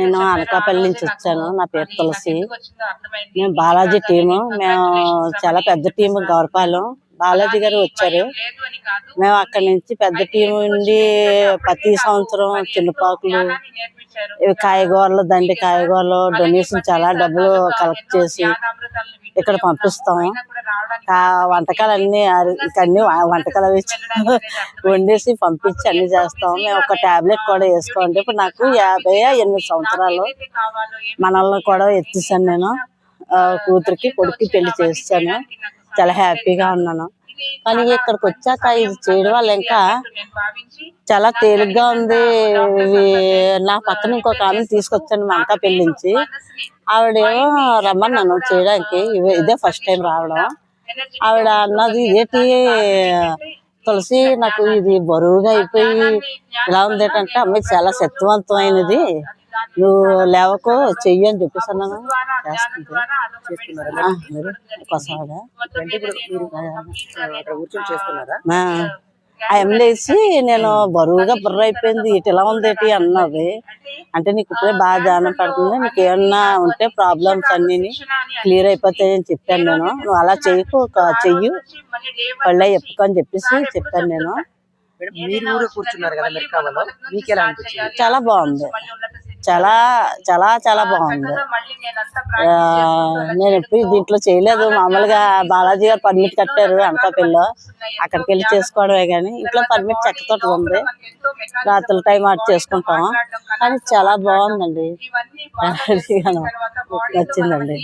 నేను అనకాపల్లి నుంచి వచ్చాను. నా పేరు తులసి. మేము బాలాజీ టీము. మేము చాలా పెద్ద టీము. గౌరపాలెం బాలాజీ గారు వచ్చారు. మేము అక్కడి నుంచి పెద్ద టీము ఉండి ప్రతి సంవత్సరం చిన్నపాకులు, కాయగూరలు, దండి కాయగూరలు డొనేషన్ చాలా డబ్బులు కలెక్ట్ చేసి ఇక్కడ పంపిస్తాము. వంటకాలు అన్ని వంటకాలు అవి వండేసి పంపించి అన్ని చేస్తాము. మేము ఒక టాబ్లెట్ కూడా వేసుకోండి. ఇప్పుడు నాకు 58 సంవత్సరాలు. మనల్ని కూడా ఎత్తిసాను. నేను కూతురికి కొడుక్కి పెళ్లి చేస్తాను. చాలా హ్యాపీగా ఉన్నాను. కానీ ఇక్కడికి వచ్చాక ఇది చేయడం వల్ల ఇంకా చాలా తేలిగ్గా ఉంది. నా పక్కన ఇంకొక ఆమె తీసుకొచ్చాను మా అక్క పెళ్లి నుంచి. ఆవిడేమో రమ్మన్నాను చేయడానికి. ఇదే ఫస్ట్ టైం రావడం. ఆవిడ అన్నది ఇదేంటి తులసి, నాకు ఇది బరువుగా అయిపోయి ఇలా ఉంది ఏంటంటే, అమ్మాయి చాలా శక్తివంతమైనది, నువ్వు లేవకో చెయ్యి అని చెప్పేసి అన్నాను. ఆ ఎమ్మెల్యేసి నేను బరువుగా బుర్ర అయిపోయింది, ఇటు ఇలా ఉంది ఏంటి అన్నది. అంటే నీకు ఇప్పుడే బాగా ధ్యానం పడుతుంది, నీకు ఏమన్నా ఉంటే ప్రాబ్లమ్స్ అన్ని క్లియర్ అయిపోతాయని చెప్పాను నేను. నువ్వు అలా చెయ్యకు, చెయ్యి పళ్ళే చెప్పుకో అని చెప్పేసి చెప్పాను నేను. చాలా బాగుంది, చాలా చాలా చాలా బాగుంది. నేను ఎప్పుడు దీంట్లో చేయలేదు. మామూలుగా బాలాజీ గారు పర్మిట్ కట్టారు అనకాపల్లిలో, అక్కడికి వెళ్ళి చేసుకోవడమే. కానీ ఇంట్లో పర్మిట్ చెక్కతోటి ఉంది, రాత్రుల టైం ఆట చేసుకుంటాం. కానీ చాలా బాగుందండి, నచ్చిందండి.